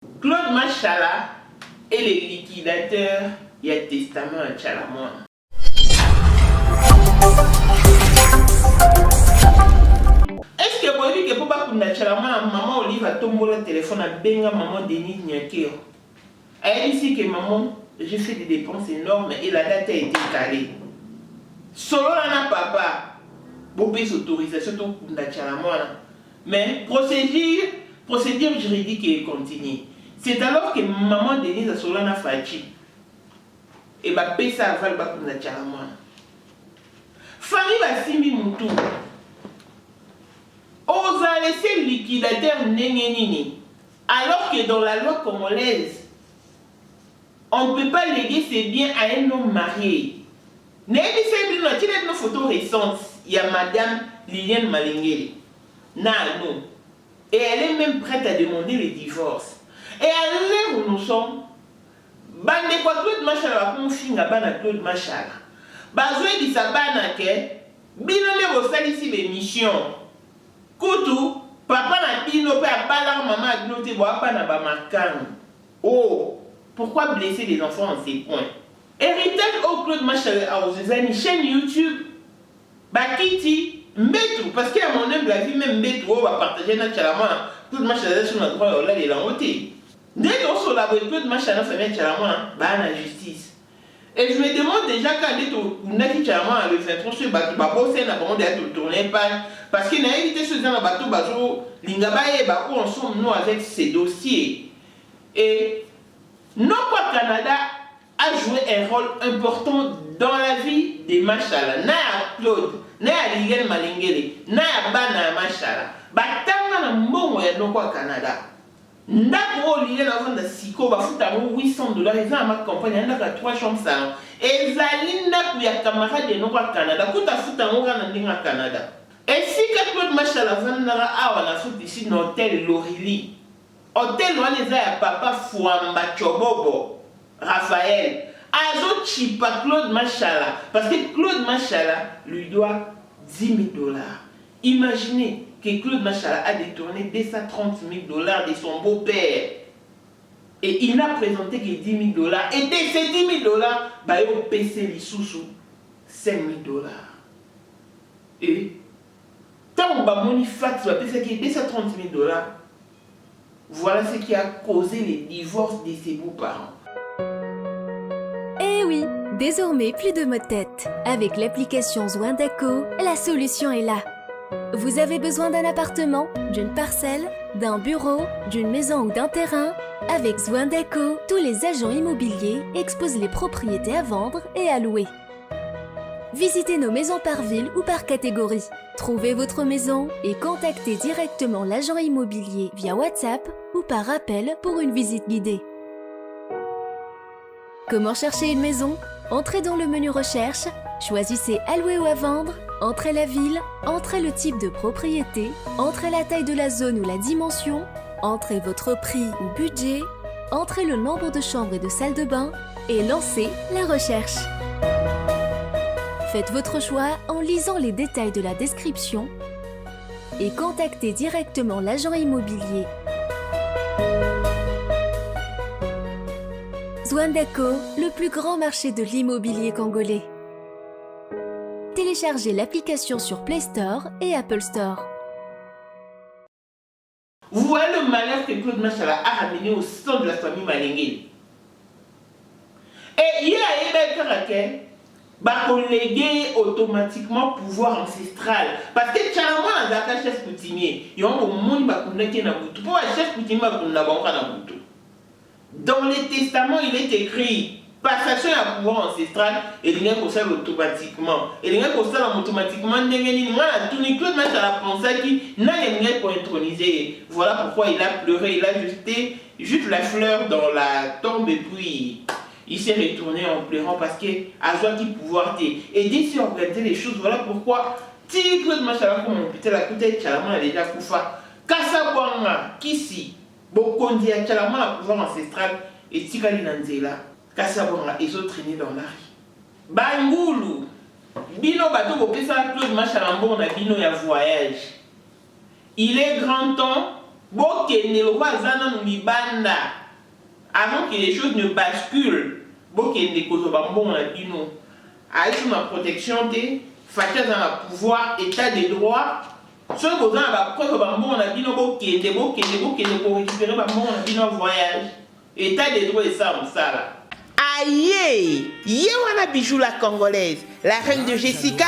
Claude Machala est le liquidateur. Il y a testament à Tchalamouana. Est-ce que vous dites que pour pas que Tchalamouana, maman Olive a tombé le téléphone à Benga, maman Denis Nyakeo. Elle dit que maman, j'ai fait des dépenses énormes et la date a été calée. Solo na papa, vous avez autorisation pour Tchalamouana. Mais procédure juridique est continue. C'est alors que maman Denise a Solana Fachi et va payer ça avant le bac de Tchalamouana. Famille va simbi moutou. On a laissé liquidateur Nengenini. Alors que dans la loi congolaise, on ne peut pas léguer ses biens à un homme marié. Il y a une photo récente. Il y a madame Liliane Malengeli. Non. Et elle est même prête à demander le divorce. Et à l'heure où nous sommes, bande quoi Claude Machala va finga bana Claude Machala. Bazoué dit sa bana ke bino ne bosali ici les missions. Koutou papa na bino pe abala maman bino te boa pa na ba makang. Oh, pourquoi blesser les enfants en ces points? Héritage au Claude Machala a aux chaîne YouTube. Bakiti Mbetou, parce qu'à mon âme, la vie même Mbetou, on va partager notre Tchalamouana. Claude Machala sur notre droit, on l'a les langotés. Dès qu'on se lave, Claude Machala fait Tchalamouana, bah la justice. Et je me demande déjà quand on a dit Tchalamouana le 23 sur Batou, Babo, c'est un abonnement d'être tourné parce qu'il a évité ce genre de bateau, Bazo, Lingabaye, Bako, on sommes nous avec ces dossiers. Et non pas Canada a joué un rôle important dans la vie des Machala. Na Claude, na Liliane Malengeli, na Bana Machala. Batanga na mbongo ya noko Canada. Ndako Liliane avant de siko bafuta $800. Ils ont ma compagnie ndaka 3 chambres salon. Ezali ndako ya camarade de noko Canada. Kuta futa ngoka na ndinga Canada. Et si que Claude Machala vandara awa na futa ici dans hôtel Lorili. Hôtel Waneza ya papa Fouamba Chobobo. Raphaël, Azo Chipa Claude Machala, parce que Claude Machala lui doit $10,000. Imaginez que Claude Machala a détourné $230,000 de son beau-père. Et il n'a présenté que $10,000. Et de ces $10,000, bah, il a payé les sous-sous $5,000. Et tant que mon fax va payer $230,000, voilà ce qui a causé les divorces de ses beaux-parents. Eh oui, désormais plus de maux de tête. Avec l'application Zouindaco, la solution est là. Vous avez besoin d'un appartement, d'une parcelle, d'un bureau, d'une maison ou d'un terrain? Avec Zouindaco, tous les agents immobiliers exposent les propriétés à vendre et à louer. Visitez nos maisons par ville ou par catégorie. Trouvez votre maison et contactez directement l'agent immobilier via WhatsApp ou par appel pour une visite guidée. Comment chercher une maison? Entrez dans le menu recherche, choisissez à louer ou à vendre, entrez la ville, entrez le type de propriété, entrez la taille de la zone ou la dimension, entrez votre prix ou budget, entrez le nombre de chambres et de salles de bain et lancez la recherche. Faites votre choix en lisant les détails de la description et contactez directement l'agent immobilier. Zouindaco, le plus grand marché de l'immobilier congolais. Téléchargez l'application sur Play Store et Apple Store. Vous voyez le malheur que Claude Machala a ramené au sein de la famille Malengeli. Et il y a un caractère léguer automatiquement pouvoir ancestral. Parce que Tchalamouana a un chef coutumier. Il y a un monde qui est Nabutu. Pour un chef coutumier, il y a Nabutu. Dans les testaments, il est écrit passation à pouvoir ancestral et il y a un ça automatiquement. Et il y a un ça automatiquement. Moi, tout le Claude Machala pensé qu'il n'a rien pour introniser. Voilà pourquoi il a pleuré. Il a jeté juste la fleur dans la tombe et puis il s'est retourné en pleurant parce que Azwa qui pouvoir aider sur organiser les choses. Voilà pourquoi si Claude Machala comme on peut la côté Tchalamouana a déjà Koufa. Kasabwanga, Kisi. Bokondi a Tchalamouana pouvoir ancestral et Tikali Nanzela. Kasabwanga, ils ont traîné dans la rue. Bangoulou. Bino bateau bopesa Claude Machala on a bino ya voyage. Il est grand temps bokende le roi zana no libanda avant que les choses ne basculent bokende kozoba mbongo na bino aïe ma protection te fatia dans le pouvoir état de droit ceux qui ont la preuve bambon na bino bokende pour récupérer bambon na bino voyage état de droit et ça là. Aïe, Yewana Bijou la Congolaise, la reine de Jessica,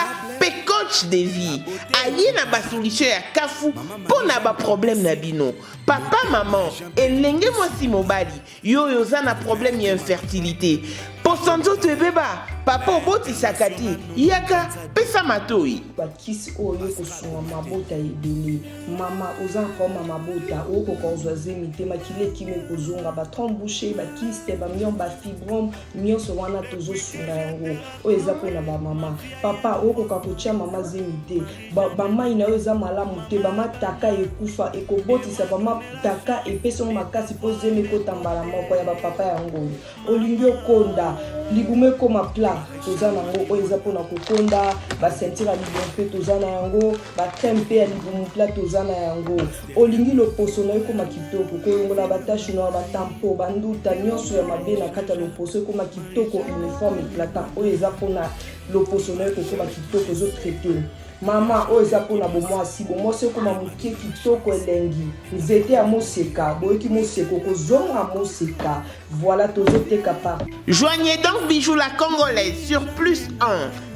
coach de vie. Aïe na ba solution ya kafu pour na ba problème na bino. Papa, maman, elenge mwasi mobali, yo yoza na problème ya infertilité. Posanzo te beba, papa oboti sakati, yaka pesa matoi. Bakisi oyo kosunga mabota ebele. Mama oza koma mabota oko kozwaze mitema kile kime kozonga ba trombouché ba kiste ba mion ba fibrome nyonso wana tozo sunga yango. Oyo eza pona ba mama. Papa oko kakotia mama zemite. Ba mai na oza malamu te ba mataka ekufa ekobotisa ba mataka epeso makasi po zeme kotambala moko ya ba papa yango. Olingi okonda libume koma plat toza nango oyo eza pona kokonda ba sentir ya libume mpe toza na yango ba crème mpe ya libume plat toza na yango olingi loposo na yo koma kitoko kolongola batashe na batampo banduta nyonso ya mabe na kati ya loposo ekoma kitoko uniforme éclatant oyo eza pona loposo na yo kokoma kitoko ezotraite mama oyo eza pona bomwasi bomwasi ekoma mokie kitoko elengi nzete ya moseka boyoki moseka okozonga moseka voilà tozoteka pa. Joignez donc Bijou la Congolaise sur +1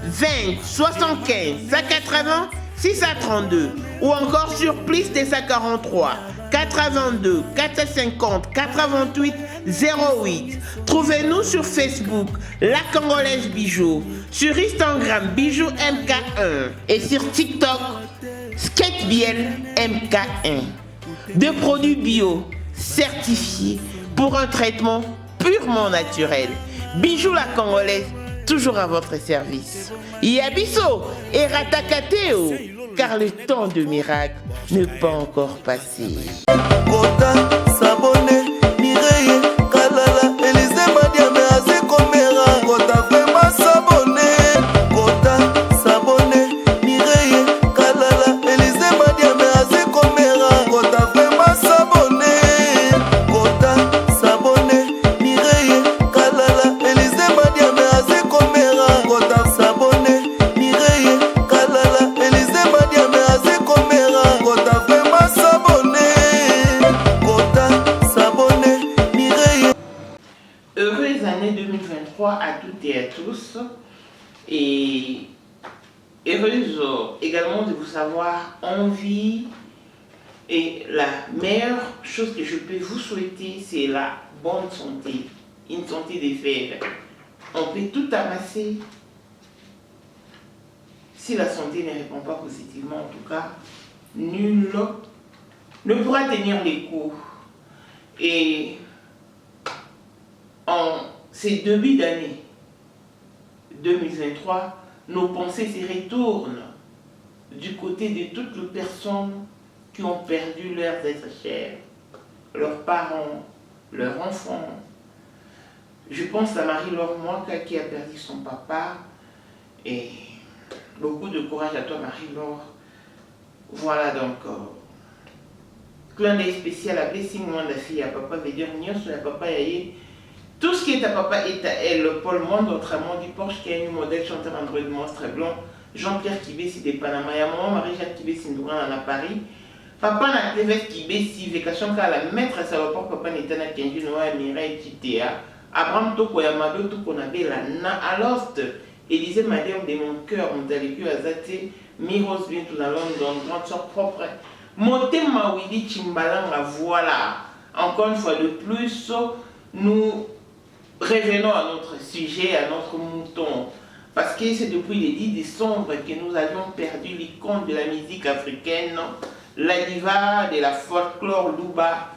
20 75 180 632 ou encore sur +243 82 450 88 08. Trouvez-nous sur Facebook La Congolaise Bijou, sur Instagram Bijou MK1 et sur TikTok Skatebiel MK1. Deux produits bio certifiés pour un traitement purement naturel. Bijou la Congolaise, toujours à votre service. Yabiso et Ratakateo, car le temps de miracle n'est pas encore passé. À toutes et à tous et heureuse également de vous savoir en vie et la meilleure chose que je peux vous souhaiter c'est la bonne santé, une santé des fers. On peut tout amasser si la santé ne répond pas positivement, en tout cas nul ne pourra tenir les coups et en ces débuts d'année 2023, nos pensées se retournent du côté de toutes les personnes qui ont perdu leurs êtres chers, leurs parents, leurs enfants. Je pense à Marie-Laure Mwaka qui a perdu son papa et beaucoup de courage à toi Marie-Laure. Voilà donc, clin d'œil spécial à Blessing Mwanda fille à papa veut dire Nyos à papa yaye. Tout ce qui est à papa est à elle. Paul Monde, autrement dit Porsche, qui est un modèle chanteur Android monstre blanc. Jean-Pierre Kibé, des Panama. Il y a maman Marie-Jacques Kibé, Ndouran à Paris. Papa n'a Clévès Kibé, si vacation qu'à la maître à Saloport, papa n'était à Kenji Noa, Mireille Titea. Abraham Toko Yamado, tout qu'on avait la na à l'ost. Élisée Madame de mon cœur, on t'a vécu à Zate, Miros vient tout dans Londres, grande soeur propre. Monté Mawidi Chimbalanga, voilà. Encore une fois de plus, nous revenons à notre sujet, à notre mouton. Parce que c'est depuis le 10 décembre que nous avions perdu l'icône de la musique africaine, la diva de la folklore Luba,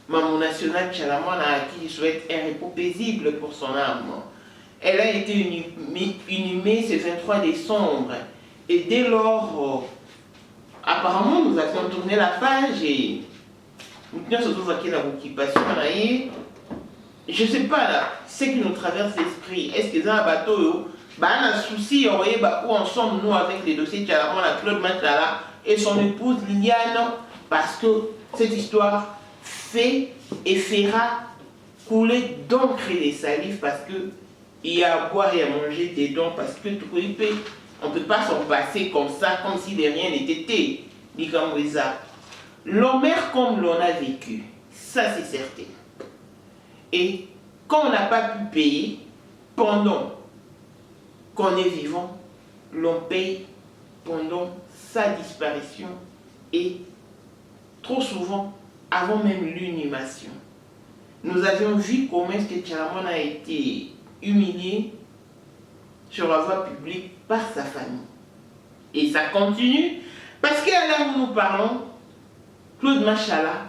Maman National Chalamana, à qui je souhaite un repos paisible pour son âme. Elle a été inhumée ce 23 décembre. Et dès lors, apparemment, nous avions tourné la page et nous avons surtout vaqué la occupation. Je ne sais pas là, ce qui nous traverse l'esprit. Est-ce que dans un bateau, il y a un souci où ensemble nous avec les dossiers Tchalamon, la Claude Matala et son épouse Liliane, parce que cette histoire fait et fera couler d'encre et des salives parce que il y a à boire et à manger dedans parce que on ne peut pas s'en passer comme ça, comme si de rien n'était été. Dit comme ça. L'Homère comme l'on a vécu, ça c'est certain. Et quand on n'a pas pu payer, pendant qu'on est vivant, l'on paye pendant sa disparition et trop souvent avant même l'inhumation. Nous avions vu comment est-ce que Tchalamon a été humilié sur la voie publique par sa famille. Et ça continue parce qu'à l'heure où nous parlons, Claude Machala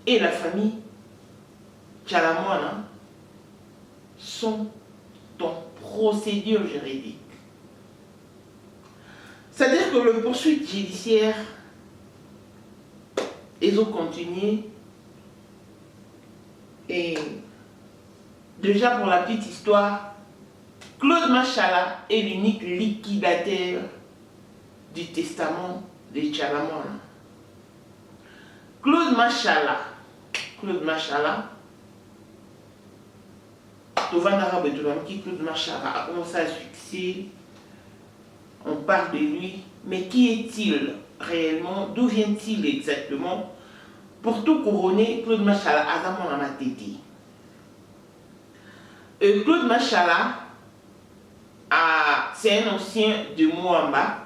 et la famille Tchalamon sont en procédure juridique. C'est-à-dire que le poursuite judiciaire, ils ont continué. Et déjà pour la petite histoire, Claude Machala est l'unique liquidateur du testament de Tchalamon. Claude Machala, Claude Machala a commencé à succès. On parle de lui, mais qui est-il réellement? D'où vient-il exactement? Pour tout couronner, Claude Machala a d'abord dans ma tête. Claude Machala, c'est un ancien de Moamba.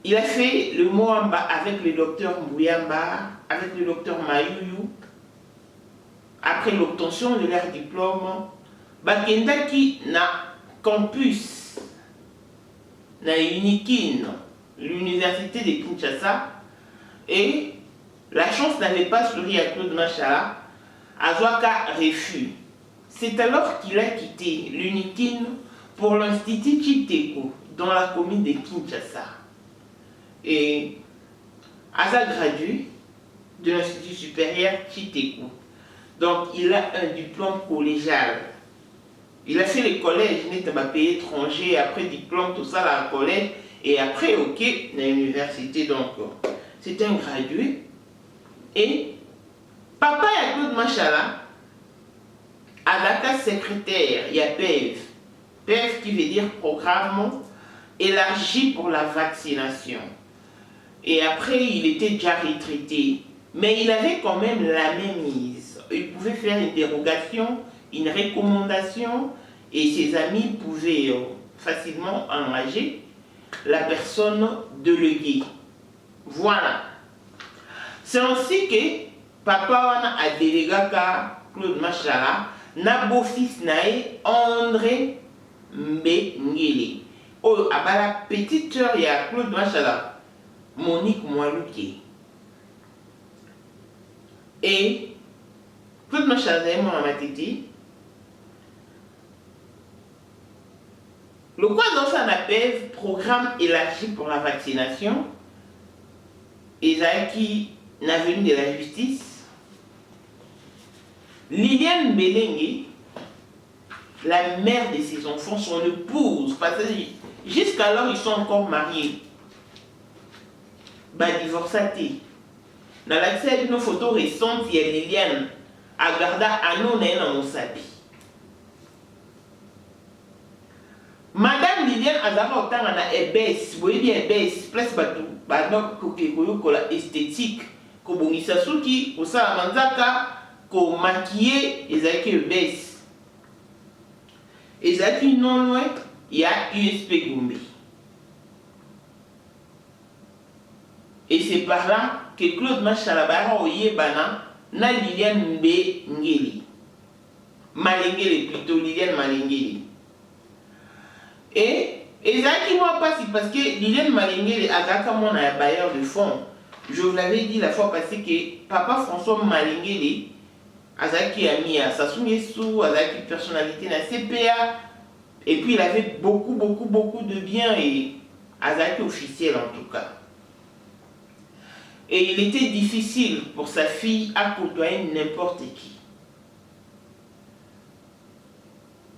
Il a fait le Moamba avec le docteur Mbouyamba, avec le docteur Mayuyu. Après l'obtention de leur diplôme, Bakendaki na campus, na Unikin, l'université de Kinshasa, et la chance n'avait pas souri à Claude Machala, Azwaka refus. C'est alors qu'il a quitté l'Unikin pour l'Institut Chiteko, dans la commune de Kinshasa. Et Aza gradué de l'Institut supérieur Chiteko. Donc, il a un diplôme collégial. Il a fait le collège, il est à pays étranger, après diplôme, tout ça, là, au collège, et après, ok, à l'université. Donc, c'est un gradué. Et papa et Claude Machala, à la secrétaire, il y a PEV. PEV qui veut dire programme élargi pour la vaccination. Et après, il était déjà retraité. Mais il avait quand même la même mise. Il pouvait faire une dérogation, une recommandation, et ses amis pouvaient facilement engager la personne déléguée. Voilà. C'est ainsi que papa a délégué à Claude Machala, na beau-fils nae André Mbengele. Oh, à la petite sœur, il y a Claude Machala, Monique Moualouké. Et Claude Machala est mon amatiti. Le quoi dans ça appelle programme élargi pour la vaccination. Et qui n'a venu de la justice. Liliane Belengue, la mère de ses enfants, son épouse, parce que jusqu'alors ils sont encore mariés. Bah divorcés. Dans l'accès à une photo récente, il y a Liliane Agarda Anon dans mon sapi. Madame Liliane Azara autant en a ebès, vous voyez bien ebès, place bateau, badok kola esthétique, ko bongisa suki, ko sala manzaka, ko maquiller, ezaki ebès. Ezaki non loin, il y a USP Gombe. Et c'est par là que Claude Machala oye bana na Liliane Mbengele. Malengele plutôt, Liliane Malengele. Et Ezaki moi pas parce que Liliane Malengele a mon bailleur de fonds. Je vous l'avais dit la fois passée que papa François Malengele Azaki a mis à Sassou Azaki personnalité na CPA. Et puis il avait beaucoup de biens et Azaki officiel en tout cas. Et il était difficile pour sa fille à côtoyer n'importe qui.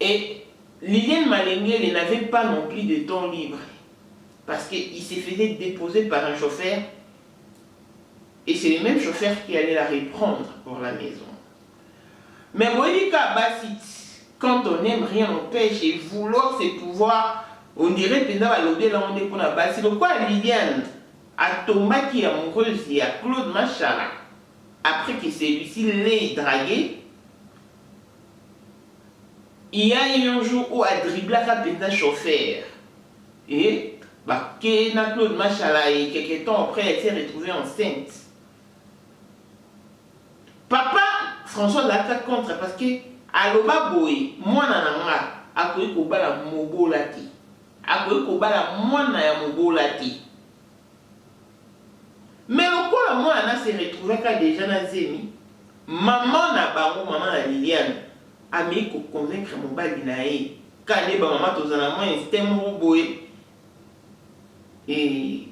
Et Liliane Malengele n'avait pas non plus de temps libre. Parce qu'il se faisait déposer par un chauffeur Et c'est les mêmes chauffeurs qui allaient la reprendre pour la maison. Mais Moïka Bassit, quand on n'aime rien, on pêche et vouloir ses pouvoirs, on dirait que là, on est pour la Bassit. Pourquoi Liliane a tombé qui est amoureuse et à Claude Machala, après que celui-ci l'ait dragué, il y a eu un jour où elle dribblé un chauffeur. Et Claude Machala, et quelques temps après, elle s'est retrouvée enceinte. Papa François l'a contre parce que aloba boy, moi nananga, akoyi kobala mobolati. Akoyi kobala mwana ya mobolati. Mais lokola moi ana se retrouvé ka déjà na zemi, maman na bango, maman na Liliane, a mis ko convaincre mobali na ye. Kane ba maman tozana moi instinct mo boy. Et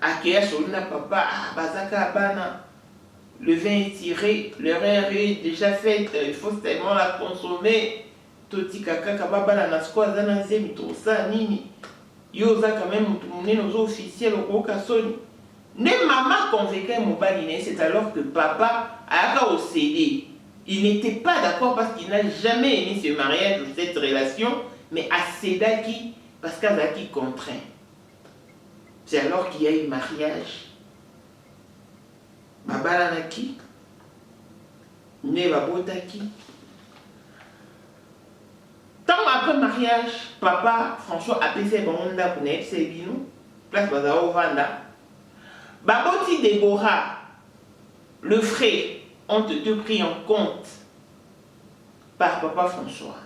akeya solina papa, bazaka bana. Le vin est tiré, l'heure est déjà faite, il faut tellement la consommer. Toti kaka kababa la nasko azana zemi to sa nini. Yoza quand même tourner nos officiels au kasoni. Ne maman convainquait mon baliné, c'est alors que papa a au CD. Il n'était pas d'accord parce qu'il n'a jamais aimé ce mariage ou cette relation, mais à Sedaki parce qu'Azaki contraint. C'est alors qu'il y a eu mariage. Babala naki, ne babotaki. Tant après mariage, papa François a passé bonda pour n'être sébinou, place bazao vanda. Baboti Déborah, le frère, ont été pris en compte par papa François.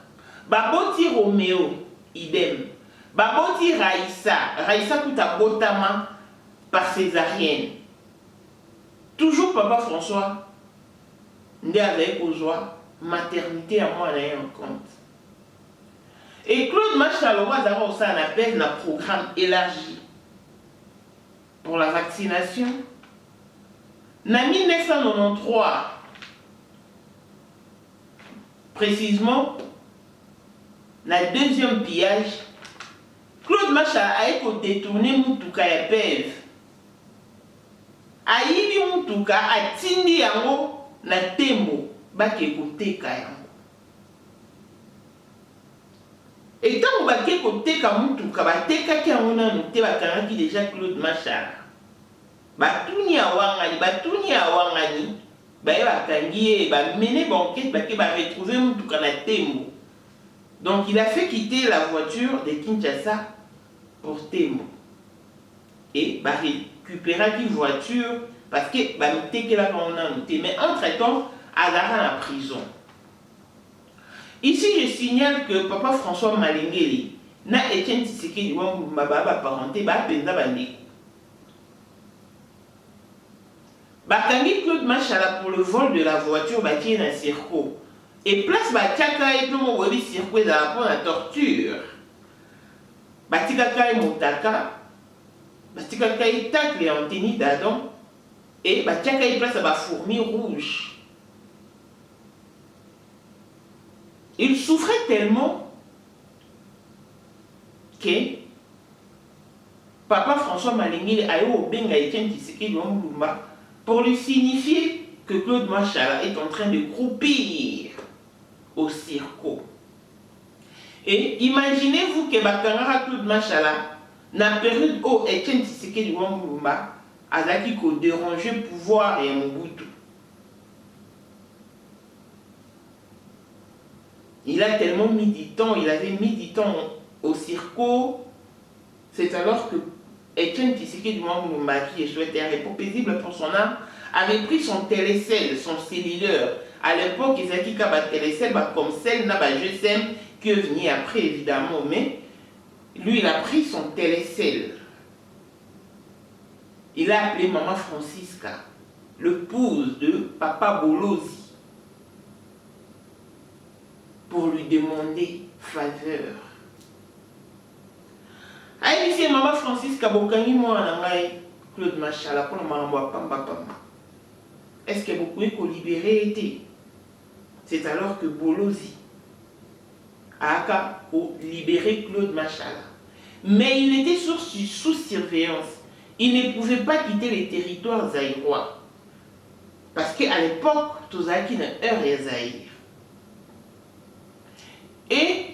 Baboti Roméo, idem. Baboti Raïssa kuta botama par césarienne. Toujours papa François, né avec joie, maternité à moi en compte. Et Claude Machalova a aussi un appel d'un programme élargi pour la vaccination. En 1993, précisément, le deuxième pillage, Claude Machalova a été détourné Moutouka et Pève. Ayibi mutuka atindi yango na tembo bake koteka yango. Et tant bake koteka mutuka bateka ki yango nanu te bakangaki déjà Claude Machala. Batuni awangani baye bakangi ye bamene banquette bake ba retrouver mutuka na tembo. Donc il a fait quitter la voiture de Kinshasa pour Tembo. Et récupérer une voiture parce que mais entre-temps, Azara la prison. Ici, je signale que papa François Malengeli n'a Etienne Tshisekedi Wambaba parenté Penza Bandeko. Bakangi Claude Machala pour le vol de la voiture qui est dans le circo. Et place Batiaka et tout le monde circo dans la torture. Batikaka et Motaka. Batikaka et tacle et antenne d'Adam. Et Batiaka et place à la fourmi rouge. Il souffrait tellement que papa François Malengeli a eu au Benga Etienne Tshisekedi Wambulumba pour lui signifier que Claude Machala est en train de croupir au circo. Et imaginez-vous que Bakangara Claude Machala, dans la période où Etienne Tshisekedi Wambulumba a dit qu'il dérangeait le pouvoir et Mobutu. Il a tellement mis du temps, il avait mis du temps au circo. C'est alors que Etienne Tshisekedi Wambulumba, qui est souhaité repos paisible pour son âme, avait pris son télécell, son cellulaire. À l'époque, ils avaient dit que télécell, comme celle n'a pas GSM, qui est venu après évidemment, mais lui il a pris son télécell. Il a appelé maman Francisca, l'épouse de papa Bolozi, pour lui demander faveur. Aïe, c'est maman Francisca, Bokangi, moi, Claude Machala, pour le maman Pamba. Est-ce que vous pouvez libérer? C'est alors que Bolozi a libéré Claude Machala. Mais il était sous surveillance. Il ne pouvait pas quitter les territoires zaïrois. Parce qu'à l'époque, tout ça qui n'a heure et Zaïre. Et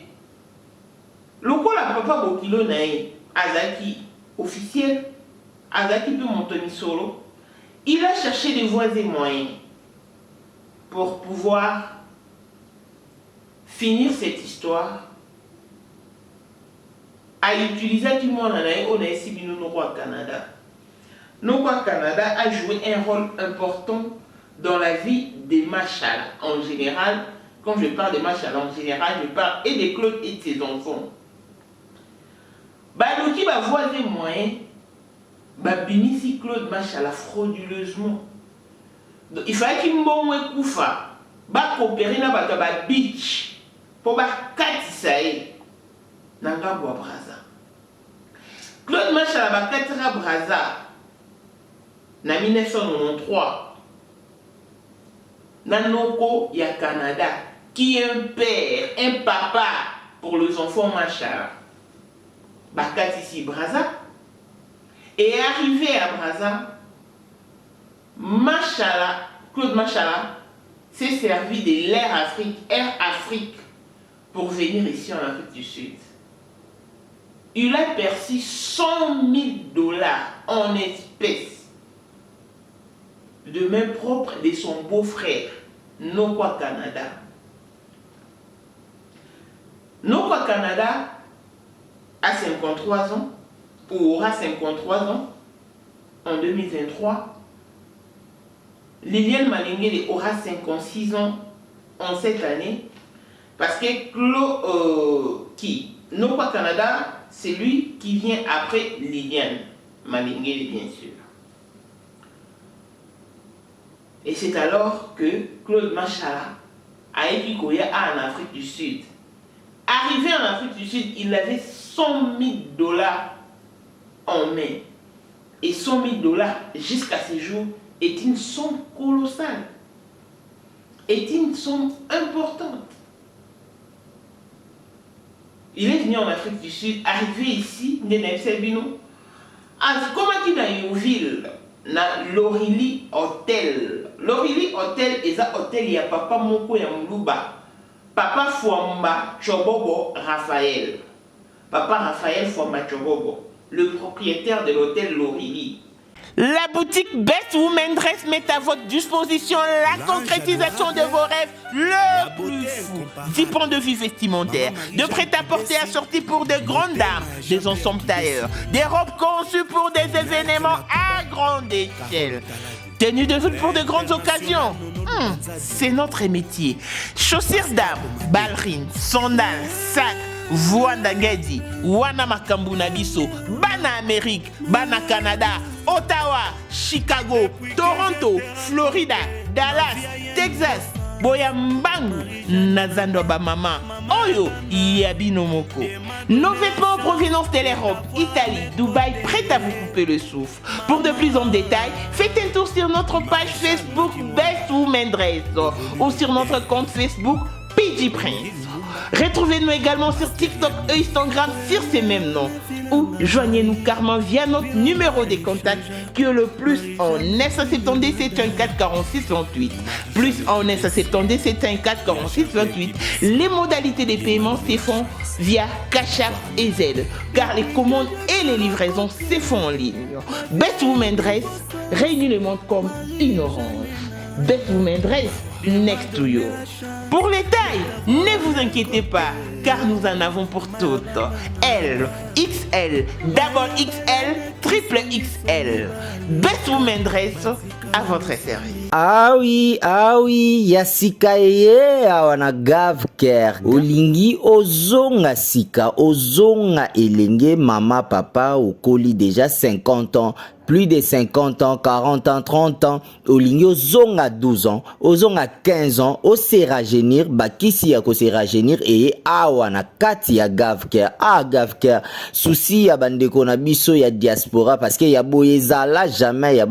le coup la papa Bokilo naï, Azaki officiel, Azaki peut monter solo, il a cherché des voies et moyens pour pouvoir finir cette histoire à utiliser tout le monde on a ici au Canada. Nous Canada a joué un rôle important dans la vie des Machala en général. Quand je parle de Machala en général, je parle et de Claude et de ses enfants. Donc qui va voir des moyens, binisi Claude Machala frauduleusement. Donc il fallait qu'il m'ait koufa, coopérer na ba beach pour katisae nanga bois braza. Claude Machala ba katira braza na 1993 Nanoko ya Canada qui est un père, un papa pour les enfants Machala. Bakat ici Braza et arrivé à Braza, Machala, Claude Machala s'est servi de Air Afrique pour venir ici en Afrique du Sud. Il a perçu 100 000 $ en espèces de main propre de son beau-frère, Nokwa Canada. Nokwa Canada a 53 ans, ou aura 53 ans, en 2023. Liliane Malingeli aura 56 ans en cette année, parce que Nokwa Canada, c'est lui qui vient après Liliane Malingeli, bien sûr. Et c'est alors que Claude Machala a été en Afrique du Sud. Arrivé en Afrique du Sud, il avait 100 000 $ en main. Et 100 000 $ jusqu'à ce jour est une somme colossale. Est une somme importante. Il est venu en Afrique du Sud, arrivé ici, comment il a une ville na Lorili Hotel. Lorili Hotel est un hôtel, il y a papa Moko ya Muluba. Papa Fouamba Chobobo Raphaël. Papa Raphaël Fouamba Chobobo, le propriétaire de l'hôtel Lorili. La boutique Best Women Dress met à votre disposition la concrétisation de vos rêves le plus fou. 10 points de vue vestimentaires, de prêt-à-porter assortis pour de grandes dames, des ensembles tailleurs, des robes conçues pour des événements à grande échelle. Tenue de voûte pour de grandes occasions. C'est notre métier. Chaussures dames, ballerines, sandales, sacs, Wanda Ngedi, Wana Makambuna Biso, Bana Amérique, Bana Canada, Ottawa, Chicago, Toronto, Florida, Dallas, Texas, Boyambangu, Nazando Bamama, Oyo, Yabino Moko. Nos vêtements en provenance de l'Europe, Italie, Dubaï, prêts à vous couper le souffle. Pour de plus en détails, faites un tour sur notre page Facebook Best Women Dress ou sur notre compte Facebook PG Prince. Retrouvez-nous également sur TikTok et Instagram sur ces mêmes noms. Ou joignez-nous carrément via notre numéro de contact qui est le plus en 970 714 46 28. Plus en 970 714 46 28. Les modalités de paiement se font via Cash App et Zelle, car les commandes et les livraisons se font en ligne. Best Women Dress réunit le monde comme une orange. Best Women Dress, next to you. Pour les tailles, ne vous inquiétez pas, car nous en avons pour toutes. L, XL, double XL, triple XL. Best Women Dress à votre service. Ah oui, yasika ye awana Gavker. Olingi ozonga sika, ozonga elenge mama papa okoli déjà 50 ans. Plus de 50 ans, 40 ans, 30 ans, olingi ozonga 12 ans, ozonga 15 ans, ose rajeunir, bakisi ya kose rajeunir et awana kati ya Gavker. Ah Gavker, souci ya bandeko na biso ya diaspora parce que ya boyezala jamais,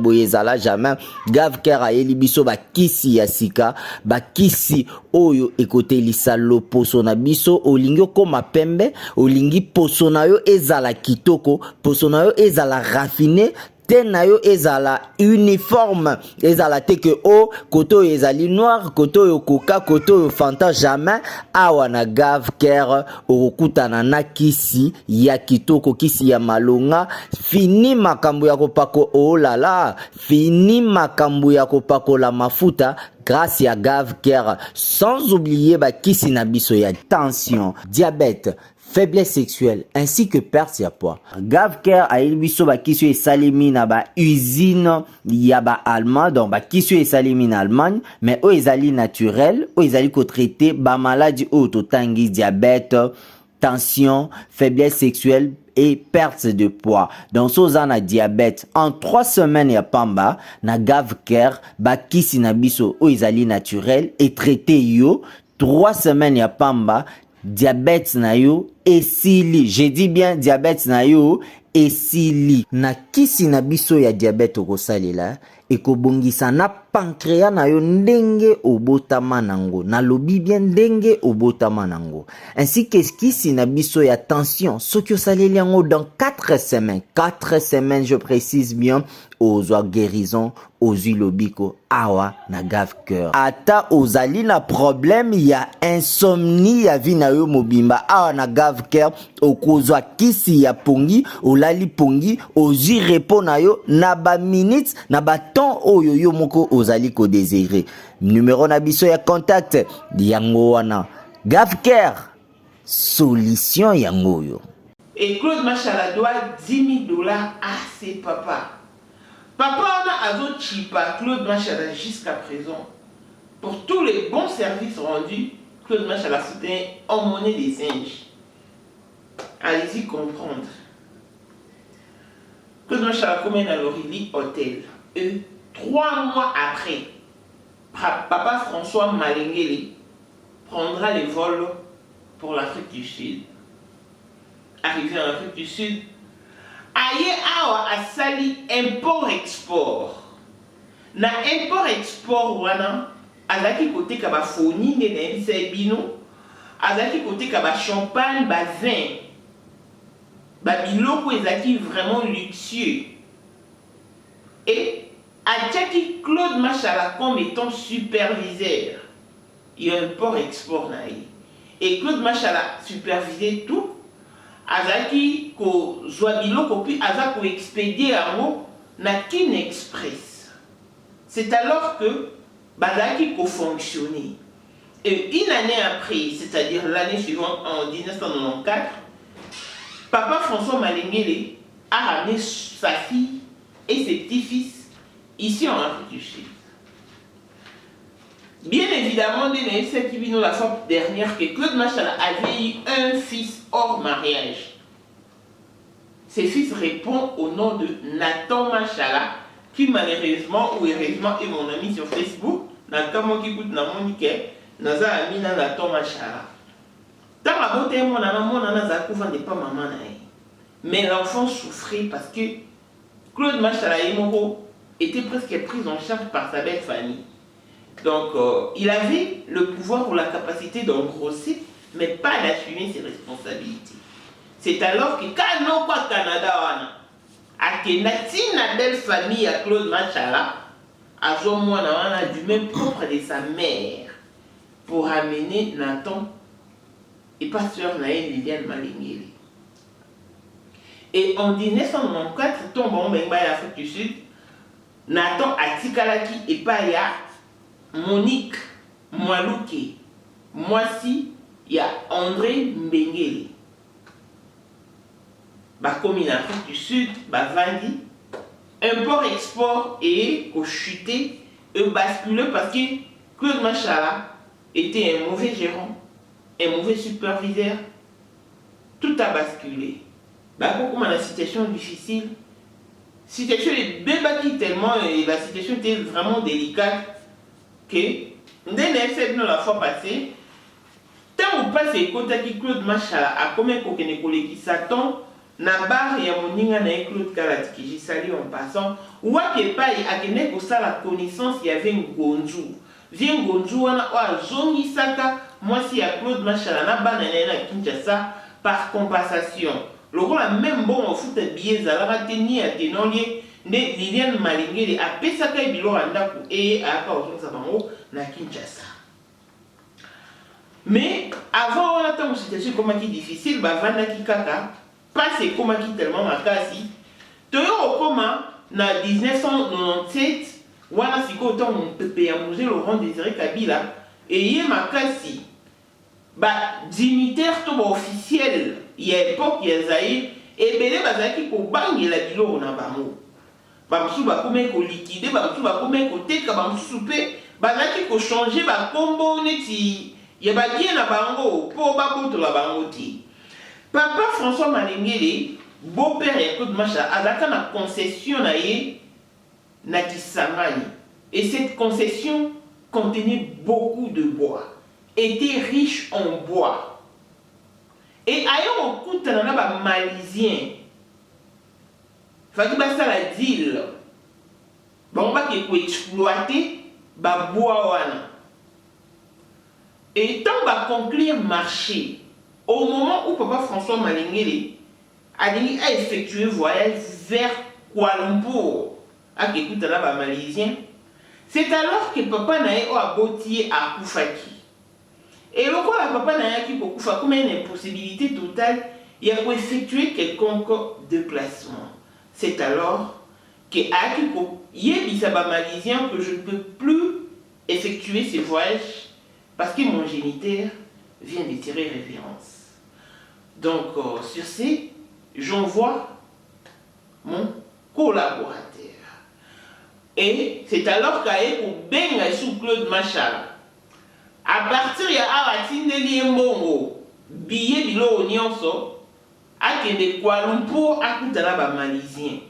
Gavker a yeli biso bakisi ya sika, bakisi oyo ekotelisa loposo na biso, olingi okoma pembe, olingi poso na yo ezala kitoko, poso na yo ezala raffiné, te na yo ezala uniforme, ezala te que o koto ezali noir, koto yo coca, koto yo fanta, jamais awa na Gave Care okutana na kisi ya kitoko, kisi ya malonga. Fini makambo ya kopako, oh la la, fini makambo ya kopako la mafuta grâce à Gave Care. Sans oublier ba kisi na biso ya tension, diabète, faiblesse sexuelle ainsi que perte ya poids. Gave Care a biso ba kisi esalemi na ba usine ya ba allemand, donc ba kisi esalemi na Allemagne, mais o ezali naturel, o ezali ko traiter ba maladie o totangi diabète, tension, faiblesse sexuelle et perte de poids. Donc soza na diabète en 3 semaines ya pamba na Gave Care ba kisi na biso o ezali naturel et traiter yo 3 semaines ya pamba diabète na yo esili. Je dis bien diabète na yo esili. Na kisi na biso ya diabète okosalela ekobongisa na pancréas na yo ndenge obotama nango, na lobi bien ndenge obotama nango, ainsi que kisi na biso ya tension soki osaleli yango dans 4 semaines je précise bien, ozwa guérison, ozwi lobiko awa na Gave Care. Ata ozali na problème ya insomnie ya vi na yo mobimba, awa na Gave Care okozwa kisi ya pongi, olali pongi, ozwi repos na yo na ba minutes na ba temps oyo yo moko ozali ko désirer. Numéro na biso ya contact yango wana. Gave Care, solution yango yo. Et Claude Machala doit $10,000 à ses papas. Papa on a azo chipa Claude Machala jusqu'à présent. Pour tous les bons services rendus, Claude Machala foutait en monnaie des singes. Allez-y comprendre. Claude Machala commune à l'Aurélie Hôtel. 3 mois après, Papa François Malengele prendra les vols pour l'Afrique du Sud. Arrivé en Afrique du Sud, aye awa asali import-export. Na import-export wana, azaki kote ka ba foni ne na bisa bino, azaki kote ka ba champagne, ba vin, ba biloko ezaki vraiment luxueux. Et Adjaki Claude Machala comme étant superviseur. Il y a import-export naï. Et Claude Machala supervisait tout. Azaki ko Zouabilo kopi azako expédier en na Kin Express. C'est alors que Bazaki ko fonctionné. Et une année après, c'est-à-dire l'année suivante, en 1994, Papa François Malengele a ramené sa fille et ses petits-fils ici en Afrique du Sud. Bien évidemment, c'est qui vient la fois dernière que Claude Machala avait eu un fils hors mariage. Ce fils répond au nom de Nathan Machala, qui malheureusement ou heureusement est mon ami sur Facebook. Nathan qui écoute na monique, naza ami na Nathan Machala. Tant à beauté mon nana zakouva n'est pas maman naï. Mais l'enfant souffrait parce que Claude Machala était presque pris en charge par sa belle famille. Donc, il avait le pouvoir ou la capacité d'engrosser, mais pas d'assumer ses responsabilités. C'est alors que quand on va au Canada, à la belle famille à Claude Machala, à du même propre de sa mère, pour amener Nathan et pasteur Naël Liliane Malengele. Et en 1994, tombe en Afrique du Sud, Nathan a tikalaki et pas ya Monique Mwaluke. Moi si il y a André Mbengele. Comme en Afrique du Sud, Vandi, import-export et au chuté, basculé parce que Claude Machala était un mauvais gérant, un mauvais superviseur. Tout a basculé. Comme la situation difficile. Situation est bébaki tellement et la situation était vraiment délicate que nous la fois passée, tant ou pas c'est côté qui Claude Machala a combien qu'on qui s'attend na barre ya moninga na Claude Kalati qui salue en passant ou à que pas à que pour ça la connaissance il y avait Ngonju vient Ngonju wana wa zongi saka moi si à Claude Machala na banana na Kinshasa par compensation. Le rôle a même bon au foot billet à la ni à ténolier nde Liliane Malengele apesaka biloko ndako et aka ozongisa bango na Kinshasa. Mais avant la temps situation ekomaki difficile, bavandaki kaka passe ekomaki tellement makasi toyo okoma na 1997 wana sikoyo ntango mopepe ya musée Laurent Désiré Kabila eye makasi dignitaire to officiel ya époque ya Zaïre ebele bazalaki kobangela biloko na bango, bamosusu bakomi kolikide, bamosusu bakomi koteka, bamosusu mpe bazalaki kochange bakombo neti ya badie na bango mpo babotola bango te. Papa François Malengele, beau-père ya Claude Machala, azalaka na concession na ye na Kisangani, et cette concession contenait beaucoup de bois, était riche en bois. Et ayo okutana na ba Malisien faki basala deal bango baki koexploiter ba bois wana. Et tant va conclure marché, au moment où Papa François Malengele a effectué un voyage vers Kuala Lumpur, à Kekutana ba Malisien, c'est alors que Papa Nae a bottié à Koufaki. Et le quoi la Papa Nae qui Koufa comme une impossibilité totale, il a effectué quelconque déplacement. C'est alors que Akiko Yebisa ba Malisien que je ne peux plus effectuer ces voyages parce que mon géniteur vient de tirer révérence. Donc, sur ce, j'envoie mon collaborateur. Et c'est alors qu'Aïe pour benga sous Claude Machala. À partir de Aratindeli Mbongo, billet bilo nyonso, akende Kuala Lumpur akutana ba Malisien.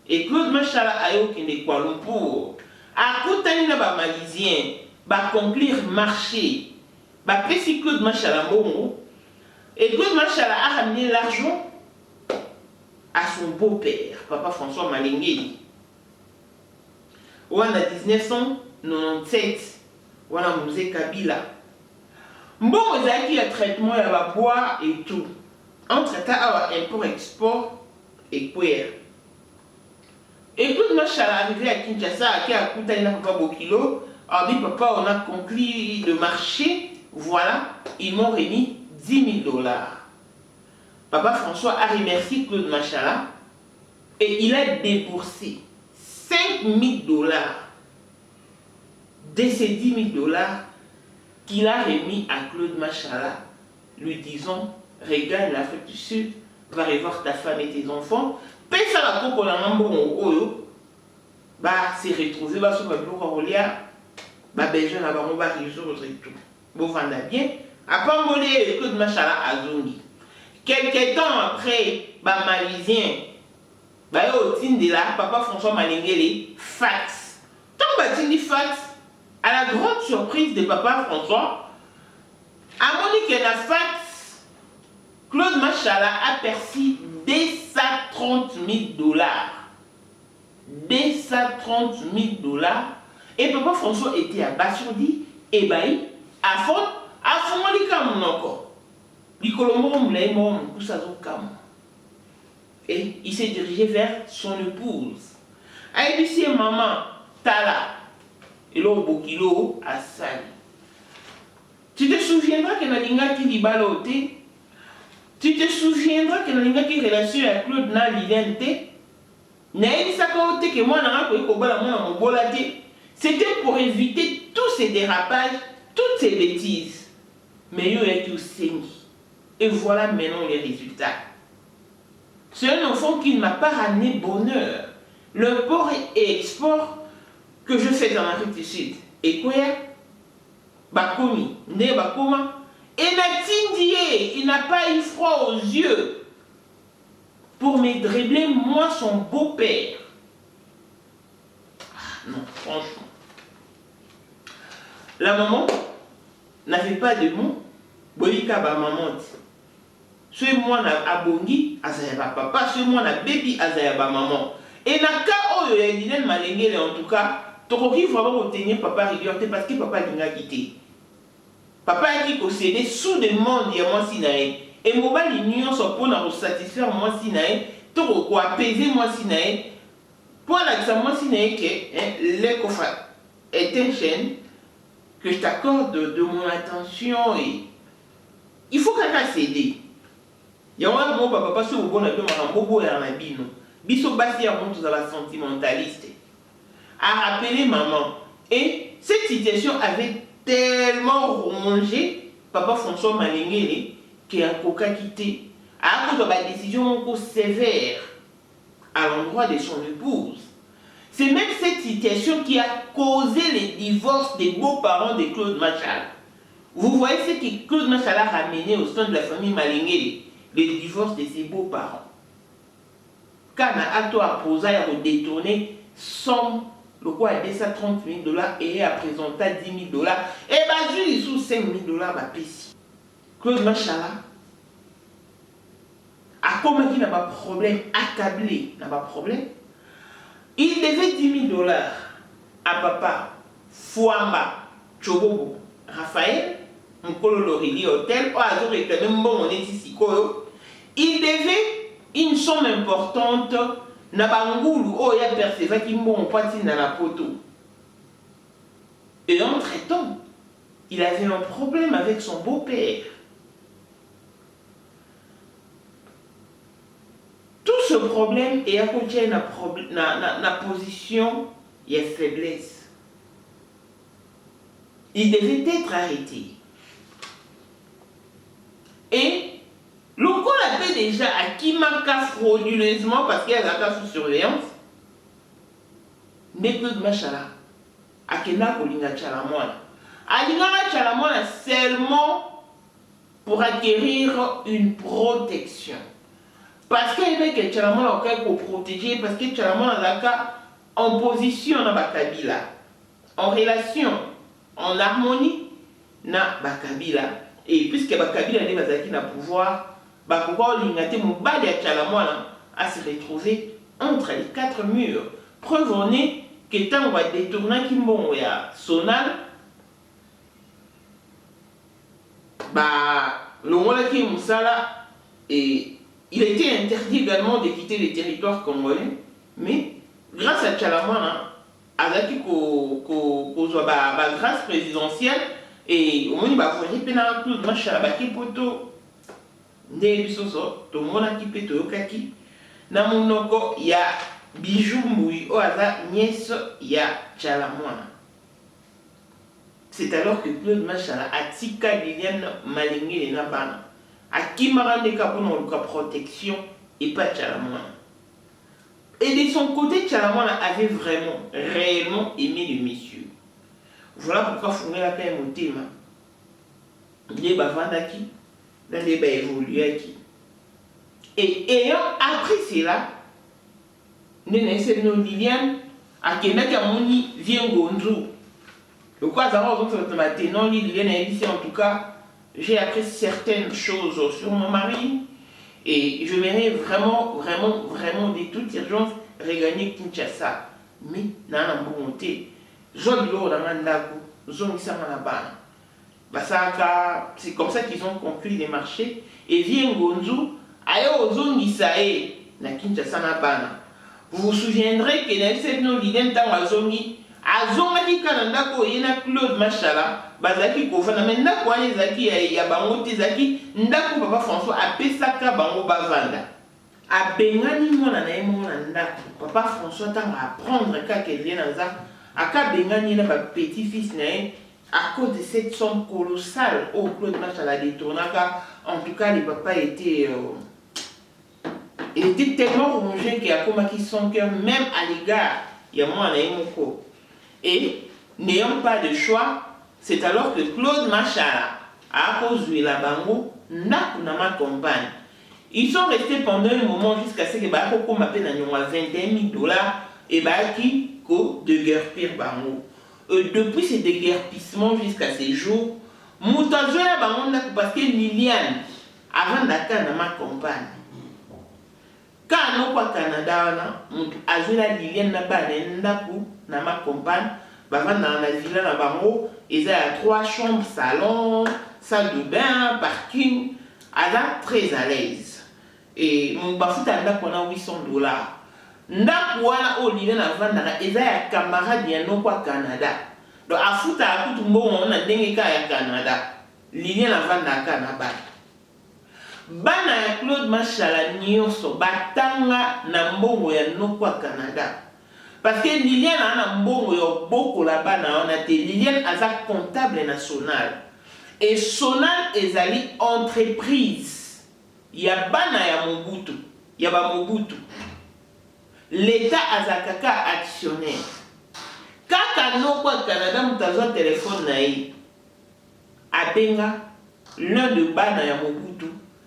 Et Claude Machala ayo kende Kuala Lumpur, akutani na ba Malisien, ba conclure marché, ba pesi Claude Machala Mbongo. Et Claude Machala a ramené l'argent à son beau-père, Papa François Malengele. En 1997, on a musée Kabila. Bon, vous avez le traitement, il y a bois et tout. Entre temps, import-export et queer. Et Claude Machala arrivé à Kinshasa, qui a coûté un papa Bokilo, a dit papa, on a conclu le marché, voilà, ils m'ont remis $10,000. Papa François a remercié Claude Machala et il a déboursé $5,000 de ces $10,000 qu'il a remis à Claude Machala, lui disant regarde l'Afrique du Sud, va revoir ta femme et tes enfants, paye ça la coco la mambo bah c'est retrouvé bah sur le bureau bah belge là bas on va résoudre tout bon vanda bien après molé Claude Machala à Zongi. Quelques temps après bah Malisien bah au de là Papa François Malengele fax tant bah tindi fax à la grande surprise de Papa François à Monique la fax Claude Machala a perçu $230,000. $230,000 et Papa François était abasourdi et bailli à fond les cam encore. Et il s'est dirigé vers son épouse. A dit maman Tala et l'autre Bokilo à Sali. Tu te souviendras que Nalinga qui dit baloté. Tu te souviendras que Nalinga qui relation avec Claude na l'identité. C'était pour éviter tous ces dérapages, toutes ces bêtises. Mais il y a tout saigné. Et voilà maintenant les résultats. C'est un enfant qui ne m'a pas ramené bonheur. Le port et export que je fais dans l'Afrique du Sud. Et quoi? Bakomi, né Bakoma. Et il n'a pas eu froid aux yeux pour me dribbler, moi, son beau-père. Ah, non, franchement. La maman n'avait pas de mots. Bolika ba maman. Ce moi na abongi, azaya ba papa, ce moi na baby, azaya ba maman. Et na ka oyo ya Liliane Malengele en tout cas, tokoki vraiment retenir papa rigueur parce que papa linga quitté. Papa a qui possédait sous demande ya moi sinae. Et mobile l'union soit pour nous satisfaire moi sinae, tout quoi apaiser moi sinae. Pour l'examen, si n'est que les coffres est un chaîne que je t'accorde de mon attention et il faut qu'elle céder. Il y a un mot papa sur le bon avion, un bobo et un abino. Biso basi à mon tous à la sentimentaliste. A rappelé maman. Et cette situation avait tellement rongé papa François Malengele qui a coca quitté. À cause de la décision sévère à l'endroit de son épouse. C'est même cette situation qui a causé le divorce des beaux-parents de Claude Machal. Vous voyez ce que Claude Machal a ramené au sein de la famille Malengele, le divorce de ses beaux-parents. Quand on a acte à poser à détourner somme, le quoi à 230 000 $, et à présenter 10 000 $, et bien juste sous 5 000 $, bah péci. Claude Machal a comme qui n'a pas de problème, accablé, n'a pas de problème. Il devait 10 000 $ à papa Fouamba Chobobo Raphaël, mon colorili hôtel, ou à réclamé bon on est ici. Il devait une somme importante na bangoulou, oh il a persévéré qui bon parti dans la poteau. Et entre-temps, il avait un problème avec son beau-père. Tout ce problème est à côté de la position, il y a faiblesse. Il devait être arrêté. Et le coup l'appelle déjà à qui manque frauduleusement parce qu'il y a la cas sous surveillance. Mais Claude Machala, à Kena Kolinga Chalamwana. Alinga Chalamwana seulement pour acquérir une protection. Parce qu'il y a que Chalamwana pour protéger, parce que Chalamwana est en position dans Bakabila, en relation, en harmonie dans Bakabila. Et puisque Bakabila est dans le pouvoir, Bakouba Lingate Moubadi à Chalamwana à se retrouver entre les quatre murs. Preuve en est que tant qu'on détourner Kimbon et à Sonal, le Mola qui est Moussala et il a été interdit également de quitter les territoires congolais, mais grâce à Chalamwana, avec la grâce présidentielle, et au moins il va voir pénal tout le Chalabaki poto, ne bisoso, tout le monde qui peut te okaki, na monoko il y a bijou mouille au hasard nièce il y a Chalamwana. C'est alors que Claude Machala a tika Liliane Malengele na bana. À qui m'a rendu la protection et pas Chalamwana. Et de son côté, Chalamwana avait vraiment, réellement aimé le monsieur. Voilà pourquoi Fungé la paix mon thème. Il est bavandaki, il est évolué. Et ayant appris cela, nous Liliane, à Kenaka Mouni vient Gonzou. Le quoi, ça va donc maintenant, Liliane a dit en tout cas. J'ai appris certaines choses sur mon mari et je m'aimerais vraiment de toute urgence regagner Kinshasa. Mais dans la volonté, j'ai l'eau dans l'andago, j'ai mis ça dans la banne. C'est comme ça qu'ils ont conclu les marchés et vient Gonzou, aïe aux zones Isae, na Kinshasa na banne. Vous vous souviendrez que dans cette non l'idée dans la zone Azongi Kanandako yena Claude Machala bazaki kofana mais ndako wana ezaki ya bango te ezaki ndako papa François apesaka bango bavanda abengani mwana na ye mwana ndako papa François tanga apprendre kaka elianaza akabengani na ba petit fils na ye à cause de cette somme colossale au Claude Machala détournaka. En tout cas les papas étaient il était tellement rongé qu'il a commis son cœur même à l'égard il y a moi na ye moko. Et n'ayant pas de choix, c'est alors que Claude Machala a posé la bango n'a ma compagne. Ils sont restés pendant un moment jusqu'à ce que Bako m'appelle à 21 000 $ et Baki ko de guerpir bango. Depuis ce déguerpissement jusqu'à ces jours, Moutazo la bango parce que Liliane avant d'attendre ma compagne. Quand on va au Canada, on a Liliane na ma compagne, dans la villa na bango, ils ont 3 chambres, salon, salle de bain, parking, ils sont très à l'aise. Et mon bafouta qu'on a 800 $. ndako wana o Liliane avandaka eza ya camarade ya noko ya Canada. Donc afuta akutu mbongo na ndenge ka ya Canada. Liliane avandaka na bana. Bana ya Claude Machala nyonso batanga na mbongo ya noko ya Canada. Parce que Liliane a na mbongo yo boko la bana on a te Liliane aza comptable national. Et Sonal ezali entreprise. Ya bana ya Mobutu, ya ba Mobutu. L'État azakaka actionnaire. Kaka noko ya Canada mutazwa téléphone na ye. Abenga l'un de bana ya Mobutu.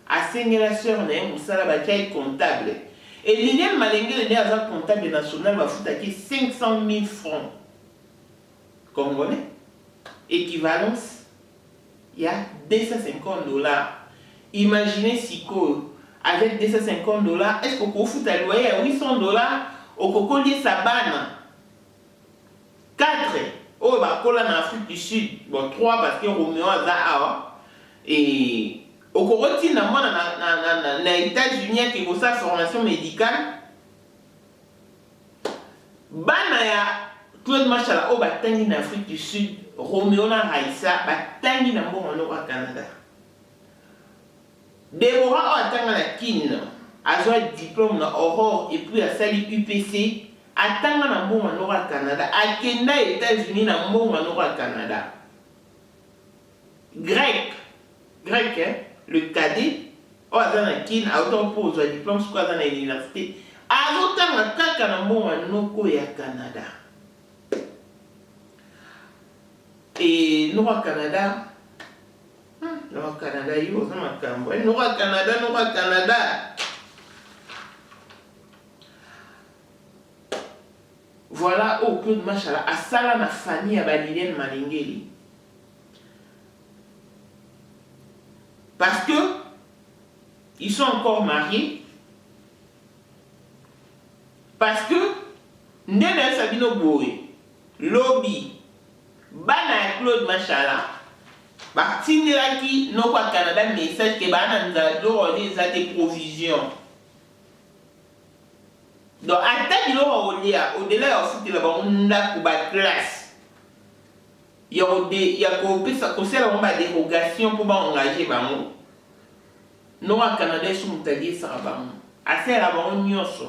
Asengela sœur na ye musala bakai comptable. Et Liliane Malengele ne aza comptable national va foutaki 500 000 francs congolais. Équivalence, il y a $250. Imaginez si avec $250, est-ce qu'on peut foutre à loyer à $800 au coco lié sa banne? 4. Oh, bah, en Afrique du Sud. Bon, 3 parce que Roméo a Zaha. Et au Coroti, na États-Unis, qui a sa formation médicale. Bana ya Claude Machala, oh, bah, tangi en Afrique du Sud. Roméo na Raissa, bah, tangi na bon au Canada. Deborah a atteint la kin, a un diplôme na Aurore et puis a sali UPC, atteint na bon au Canada, a Kenda États-Unis na bon au Canada. Grec, hein, le cadet, a atteint la kin, a autant pour un diplôme, ce qu'on a dans l'université, a autant la kaka na bon au Canada. Et nous au Canada. Nora Canada, yo sama kambo. Nora Canada. Voilà au Claude Machala a sala na famille à Liliane Malengele. Parce que ils sont encore mariés. Parce que Ndene Sabino Boé, lobby, bana Claude Machala. Batindelaki non pas Canada message que bana nzalo des provisions. Donc attaque au-delà de foutre là-bas on a pour ba classe. Il y a coopé ça conseil la dérogation pour engager bango. Non à Canada sous mutalier ça bango. Assez là-bas on nyonso.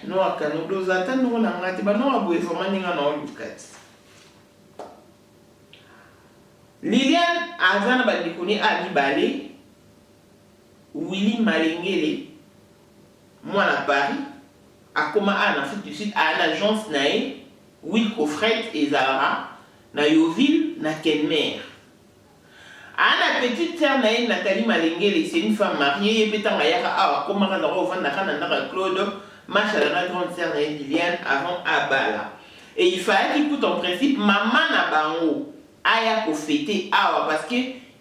Non à Canada dos attendre non na ngati ba non a boé vraiment ninga na lukat. Liliane Azana Badikoni a Libale, Willy Malengele, moi à Paris, à Koma en Afrique du Sud, à une agence nae, Will Kofret et Zara, na Yoville, na Kenmer. À la petite sœur nae, Nathalie Malengele, c'est une femme mariée, et peut-être à Koma Nara Claude, Machala, la grande sœur nae Liliane, avant Abala. Et il fallait qu'il coûte en principe maman na bango. Aya ko fêter awa parce que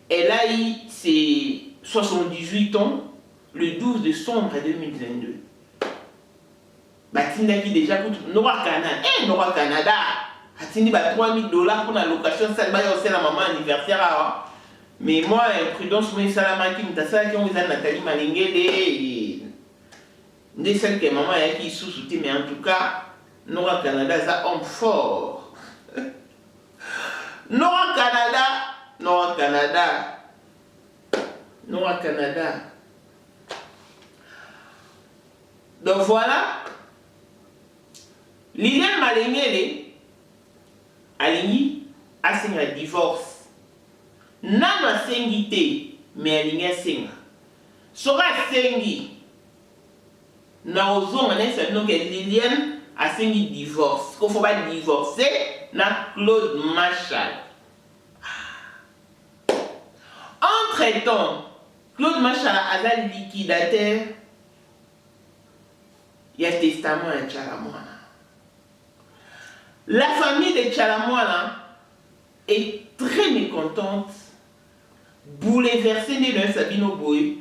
elle a eu ses 78 ans le 12 décembre 2022. Batinda qui déjà coûte Nora Canada. Atindi ba $3,000 pour la location ça ba yo c'est la maman anniversaire awa. Mais moi imprudence moi salama qui mtasa qui on Nathalie Malengele ne celle que maman a qui sous-souté mais en tout cas Nora Canada ça homme fort. Nora Canada. Donc voilà. Liliane Malengele a signé un divorce. Nana sengité, mais Aligné singa. Sora sengi. Na ozon ane c'est donc Liliane a signé divorce. Qu'on faut pas divorcer. Na Claude Machala. Entre-temps, Claude Machala a un liquidateur. Il y a testament à Tchalamouana. La famille de Tchalamouana est très mécontente, bouleversée de Sabino Boy,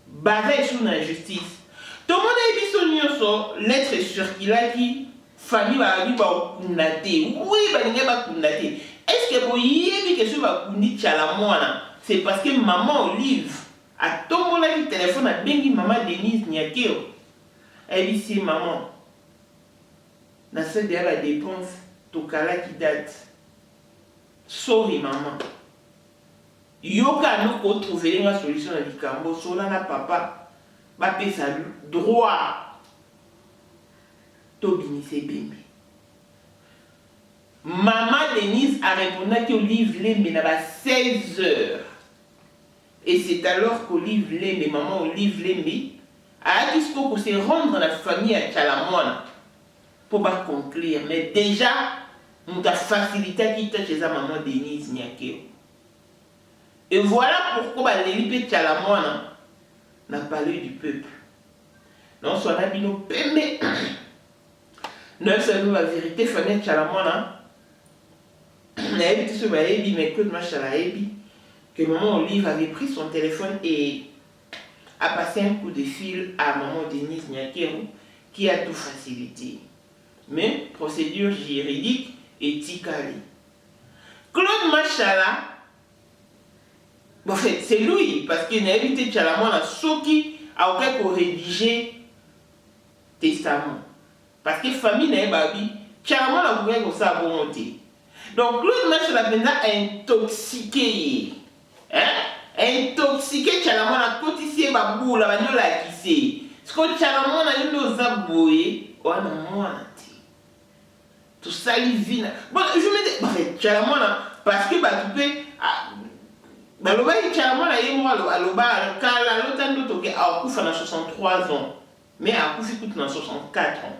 basée sur l'injustice. Tout le monde a dit son nyonso, l'être circulaki. Famille va dire oui va kundaté. Est-ce que vous y que va kundi Tchalamouana c'est parce que maman Olive a tombé le téléphone à Bengi maman Denise Nyakeo Elle dit si maman, na celle de la dépense, tokala qui date. Sorry maman. Yoka nous ko trouver une solution à likambo, sola na papa, ba pesa droit. Tobini se bembe. Maman Denise a répondu qu'Olive Lembe n'a 16 heures. Et c'est alors qu'Olive Lembe, maman Olive Lembe, a dit qu'on se rendre dans la famille à Chalamona pour pas conclure. Mais déjà, on a facilité qui était chez sa maman Denise Nyakeo. Et voilà pourquoi l'élite Chalamona n'a parlé du peuple. Non, soit n'a bino pembe. Non, c'est la vérité, famille Chalamona. Mais Claude Machalaebi, que maman Olive avait pris son téléphone et a passé un coup de fil à maman Denise Nyakero qui a tout facilité. Mais procédure juridique éthique. Claude Machala, en fait, c'est lui, parce qu'il n'a évité Chalamona, ceux qui a rédigé testament. Parce que famille n'a pas vu, Chalamona a voulu que ça a volonté. Donc, Claude Machala a intoxiqué. Intoxiqué Chalamona, quand il s'est babou, la vanille la kissé. Ce que Chalamona a eu nos aboués, on a moins. Tout ça, il vient. Bon, je me dis, bref, Chalamona, parce que tu peux. Le bail Chalamona, il est moi, le bar, car l'autre d'autre qui a coupé dans 63 ans, mais a coupé dans 64 ans.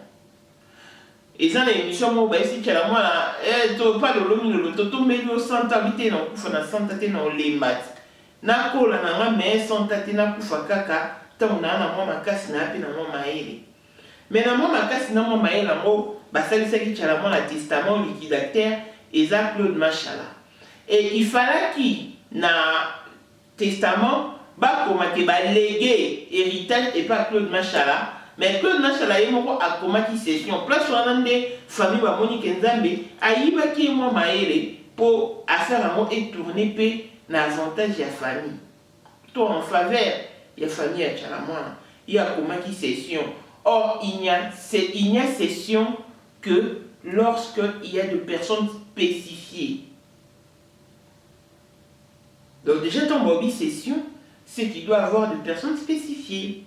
Et ça, l'émission, moi, si Chalamona, elle ne pas le lomino, le toto, mais le sang habité dans le na santa dans les maths. Na kola na mais santa na kufa kaka, tant on a na moi ma casse na pi na moi maele. Mais na moi ma casse na moi maele na moi, basali saki Chalamona testament liquidateur et ça Claude Machala. Et il fallait qu'il na testament ba komate ba légué héritage et pas Claude Machala. Mais Claude Machala est moko a komaki session. Place sur un des familles ba Monique Nzambe ayiba ki moi maele pour affaire à moi et tourner pe na avantage ya famille. Toi en faveur ya famille à Chalamona. Il y a komaki session. Or il n'y a session que lorsqu'il y a de personnes spécifiées. Donc déjà ton Bobby session, c'est qu'il doit avoir de personnes spécifiées.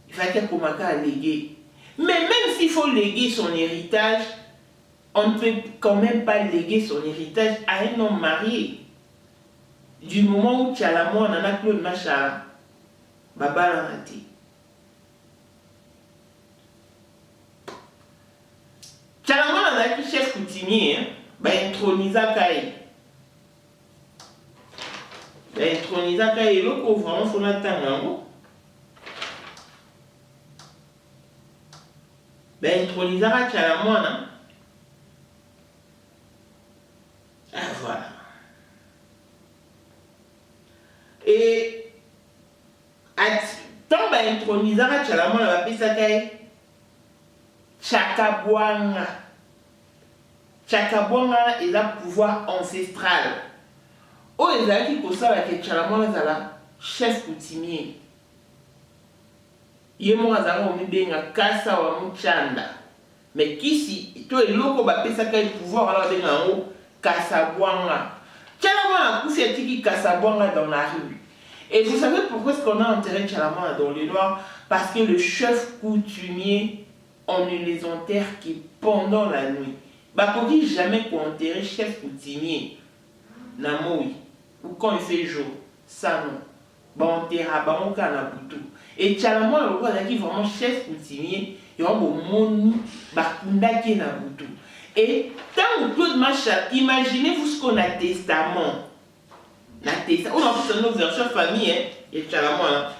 Il faut qu'il y ait léguer. Mais même s'il faut léguer son héritage, on ne peut quand même pas léguer son héritage à un homme marié. Du moment où Chalamona on a Claude Machala, Baba l'a raté. Chalamona on a qui chef coutumier, bah introniser Kaye. Bah introniser Kaye, le couvre, on faut l'attendre. Ben introniser Chalamona. Ah voilà. Et tant ben introniser Chalamona va appeler ça Chakabwanga. Chakabwanga est un pouvoir ancestral. Oh, ils ont dit que ça va être Chalamona est la chef coutumier. Yemo azanga omibenga kasa wa mchanda. Mais kisi to eloko ba pesa ka pouvoir alors benga ngo Kasabwanga. Chalamona kufi atiki Kasabwanga dans la rue. Et vous savez pourquoi est-ce qu'on a enterré Chalamona dans le noir? Parce que le chef coutumier, on ne les enterre que pendant la nuit. Bah qu'on dit jamais qu'on enterre chef coutumier na moi ou quand il fait jour. Ça non. Bah enterra ba on kana butu. Et Chalamona le roi qui vraiment chef coutumier, il va moni bakundaki na butu. Et tant que Claude Machala, imaginez-vous ce qu'on a testament. Na testament, on a fait une autre version famille, et Chalamona.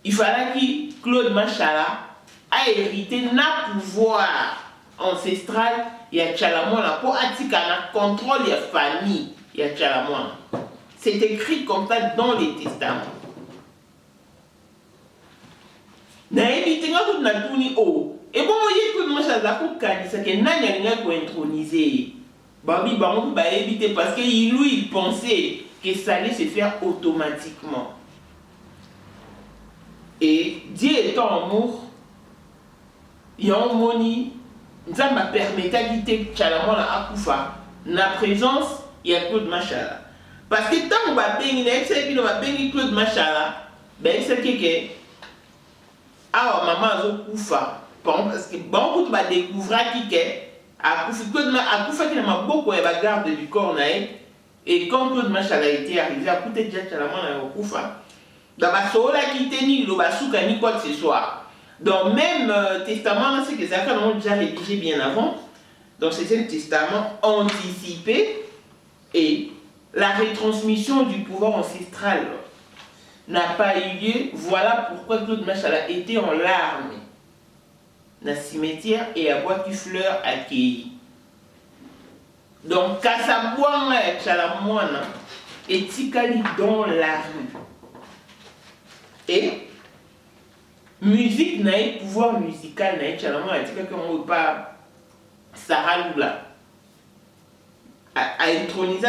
Il fallait que Claude Machala a hérité un pouvoir ancestral et Chalamona pour attirer un contrôle de la famille et Chalamona. C'est écrit comme ça dans les testaments. Na évité nga na tuni o et bon moyen que moi ça la ko kanisa que nanya linga ko introniser babi ba mo ba éviter parce que lui il pensait que ça allait se faire automatiquement. Et Dieu étant amour, il y a un moni, ça m'a permis d'habiter Chalamon à Akoufa. Na présence, il y a Claude Machala. Parce que tant qu'on va payer Claude Machala, ben c'est que ah maman a Akoufa. Parce que bon, tu vas découvrir qui est Akoufa qui n'a beaucoup de garde du corps. Et quand Claude Machala a été arrivé, à côté de Chalamon à Akoufa, dans la sola qui était ni le basouka ni quoi que ce soit. Donc même testament, c'est que ça ont déjà rédigé bien avant. Donc c'est un testament anticipé et la retransmission du pouvoir ancestral n'a pas eu lieu. Voilà pourquoi Claude Machala était en larmes dans le cimetière et à bois qui fleur accueilli. Donc Kassaboua Chalamouana est tikali dans la rue. Et musique n'a pas pouvoir musical n'a Chalamouana a dit qu'on ne pas Sarah Lula a intronisé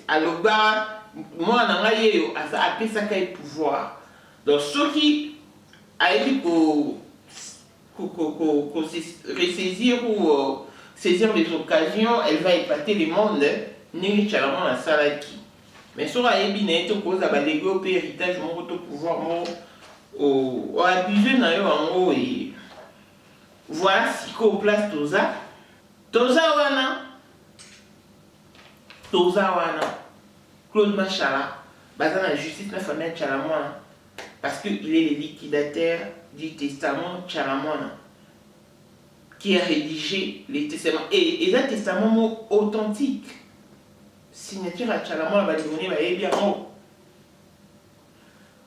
à l'Oba, moi, je appelé ça pouvoir. Donc, ceux qui a eu ressaisir ou saisir les occasions, elle va épater le monde, n'est pas la salaki. Mais sur la ébine, tu causes à léguer au héritage, mon pouvoir, au abusé, en haut, et voilà ce qu'on place tout ça. Toza wana Claude Machala basé dans la justice de la famille Chalamouana parce qu'il est le liquidateur du testament Chalamouana qui a rédigé les testaments et un testament authentique signature à Chalamouana va devenir bien haut.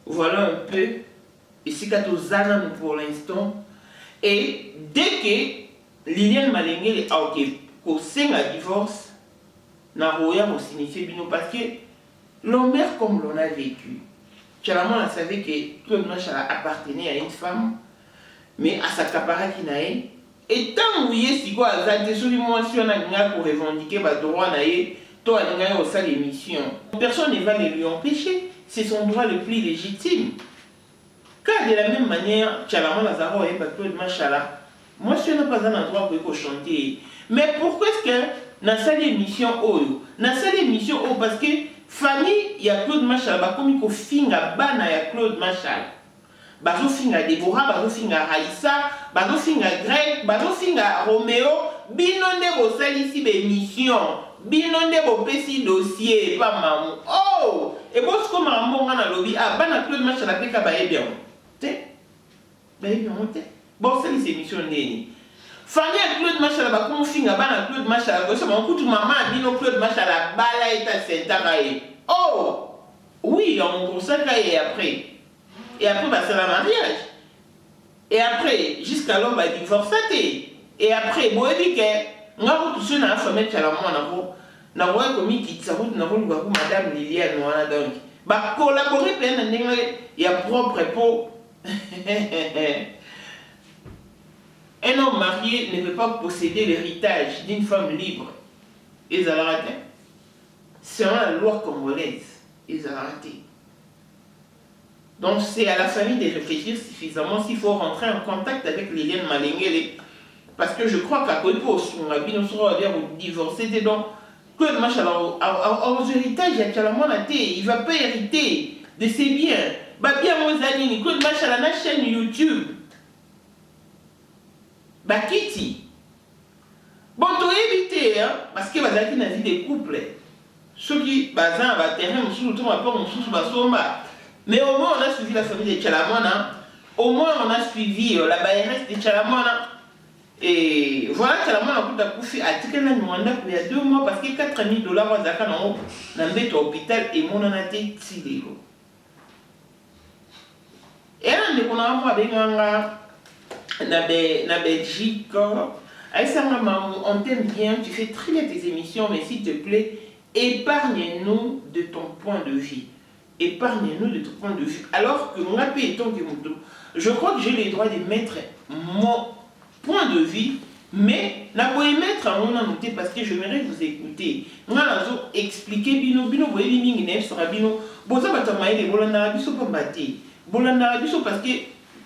Voilà un peu ici qu'à Tozana pour l'instant et dès que Liliane Malengele a ok qu'au sein à divorce n'a rien au signifié bino parce que l'homme comme l'on a vécu Chalamouana savait que Claude Machala appartenait à une femme mais à sa capara qui n'a et tant où il est si quoi azate sur les mentions pour revendiquer le droit naïe toi n'a au sein de l'émission personne ne va lui empêcher c'est son droit le plus légitime car de la même manière Chalamouana Zaro et Claude Machala moi, je n'ai pas un endroit pour chanter. Mais pourquoi est-ce que dans cette émission, parce que famille, il y a Claude Machala, comme il finga bana ya Claude Machala. Bazo finga Deborah, bazo finga Raïssa, bazo finga Greg, bazo finga Roméo, binonde bo salisi émission, binonde bo pesi dossier, pas mamou. Oh! Et bon, ce qu'on m'a montré dans le lobby, ah, bana Claude Machala, peka baye bien. T'es? Baye bien, t'es? Bon, c'est les émissions néni. Fanny à Claude Machala, comme finga bana Claude Machala, c'est mon coup de maman, bino Claude Machala, bala et ta sentarae. Oh! Oui, on consacre et après. Et après, bah, c'est le mariage. Et après, jusqu'alors, bah, divorcer. Et après, bon, il dit que, on a tout ça dans la famille Chalamouana, on a commis qui s'aroute, on a voulu voir Madame Liliane, on a donc. Bah, collaborer, il y a propre pour. Un homme marié ne peut pas posséder l'héritage d'une femme libre. Ils ont raté. Selon la loi congolaise, ils ont raté. Donc c'est à la famille de réfléchir suffisamment s'il faut rentrer en contact avec Liliane Malengele. Parce que je crois qu'à côté pour son habit, sera divorcé. Donc, Claude Machala, aux héritages, il y a Chalamouana, il ne va pas hériter de ses biens. Bah bien, moi, Zanini, Claude Machala, la chaîne YouTube. Bah, Kitty. Bon, tu as évité, hein, parce que Bazaki n'a vu des couples. Ceux qui, Bazan, va terrain, sous le tour, mais au moins, on a suivi la famille de Chalamouana. Au moins, on a suivi la BRS de Chalamouana. Et voilà, Chalamouana a couché à Tikana Mwanda il y a 2 mois parce que 4 000 $, Wazaka n'a pas été à l'hôpital et mon en a été tiré. Et là, on a vu na Belgique, on t'aime bien, tu fais très bien tes émissions, mais s'il te plaît, épargne-nous de ton point de vue. Épargne-nous de ton point de vue. Alors que moi, je crois que j'ai le droit de mettre mon point de vue, mais je vais mettre à mon noté parce que j'aimerais vous écouter. Moi, je vais expliquer bino bino boyebi mingi ne sera bino boza batamaye de bolanda biso pambate. bolanda biso parce que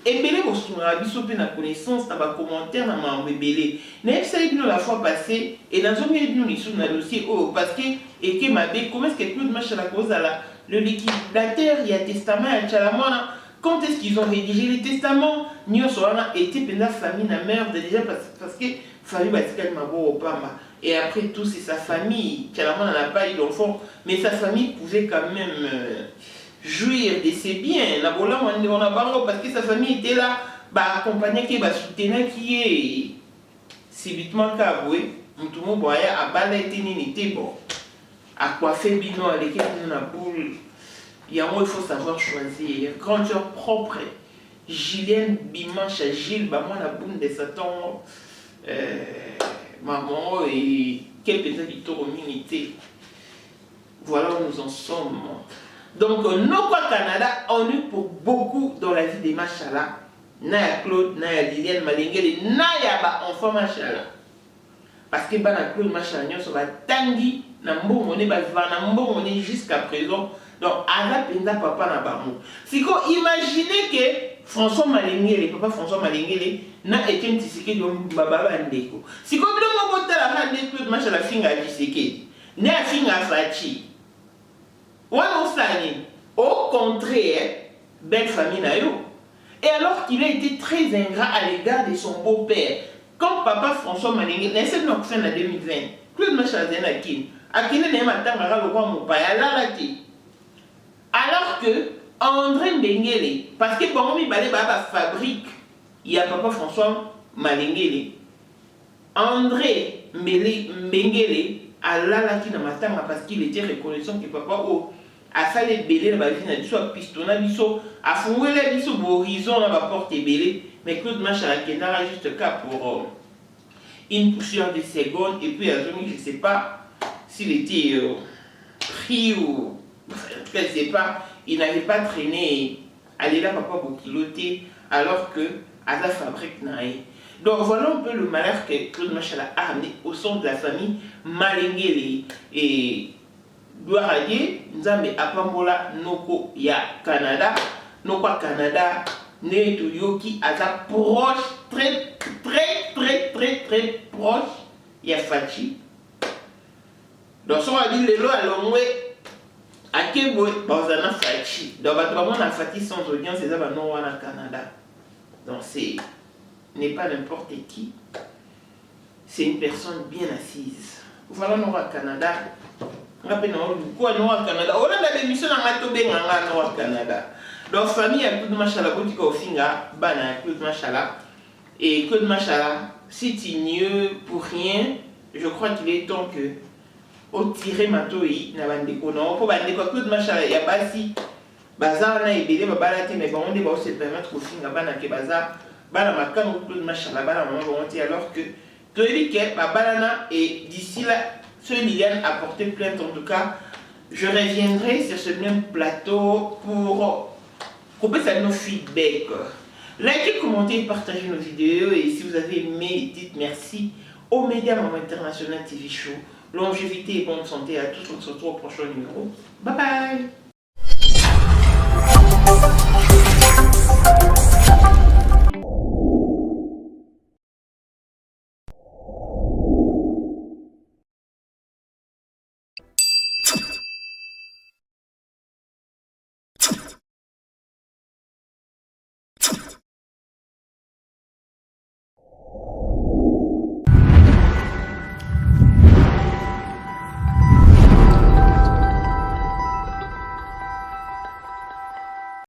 ebele bosunga biso pe na connaissance na ba commentaire na ma ebele na ebisa bino la fois passée et dans un bino lisu na dossier oh parce que et que mabe comment est-ce que Claude Machala kozala le liquidateur il y a testament ya Chalamwana quand est-ce qu'ils ont rédigé les testaments nyonso wana était pendant famille na mère déjà parce que famille batikali mabo opamba et après tout c'est sa famille Chalamwana n'a pas eu d'enfant mais sa famille pouvait quand même jouir de ses biens na bola on a bango parce que sa famille était là ba accompagner qui ba soutenir qui est subitement kaboué mutu mo boya abala été nini té bon à coiffer bino avec une boule il y a moi il faut savoir choisir grandeur propre Gillienne Bimanche Gilles ba moi la boule de Satan maman et quel peut-être qui tourne unité voilà où nous en sommes. Donc, nous, quoi, Canada, on est pour beaucoup dans la vie des Machala. Naya Claude, Naya Liliane Malengele, Naya enfant Machala. Parce que Claude Machala, on va tangi, on est jusqu'à présent. Donc, Ada Penda Papa na Bamou. Si vous imaginez que François Malengele, papa François Malengele, n'a été un tisséqué de Baba Bandeko. Si vous voulez la fin de Claude Machala, finga tisséqué, n'a finga Fachi. Au contraire, belle famille nayo. Et alors qu'il a été très ingrat à l'égard de son beau-père, quand papa François Malengele, n'est-ce pas en 2020, Claude Machala Zenakin, à qui n'est pas le roi Moupaya, alors que André Mbengele, parce que bon, il balait baba fabrique, il y a papa François Malengele, André Mbengele, à l'ala qui n'a pas parce qu'il était reconnaissant que papa oh a fallu belé la vie na soit pistona biso a foué la biso horizon na porte belé mais Claude Machala qui n'a juste cas pour une poussière de secondes et puis à Zomi je sais pas s'il était pris ou je ne sais pas il n'avait pas traîné aller là papa pour piloter alors que à la fabrique naïe. Donc voilà un peu le malheur que Claude Machala a amené au sein de la famille Malengele et gloire à Dieu, nous avons Apambola Noko ya Canada, Noko Canada, né de Yoki à proche, très proche, ya Fachi. Donc si on a dit les lois à l'ombre, à quel bout Bazana Fachi. Donc on a Fachi sans audience, c'est ça non au Canada. Donc c'est n'est pas n'importe qui, c'est une personne bien assise. Voilà nous au Canada. Canada. Donc famille a Claude Machala boutique au finga, bana Claude Machala et Claude Machala, si tu n'y pour rien, je crois qu'il est temps que au tirer matoi na bandeko non pour bandeko Claude Machala ya basi bazar na ebele babalate mais bon on débat se permettre au finga bana ke bazar bana makango Claude Machala bana maman bon alors que tu dis que babalana et d'ici là ce Liliane a porté plainte en tout cas. Je reviendrai sur ce même plateau pour couper ça nos feedbacks. Likez, commentez, partagez nos vidéos et si vous avez aimé, dites merci aux médias Maman International TV Show. Longévité et bonne santé à tous. On se retrouve au prochain numéro. Bye bye.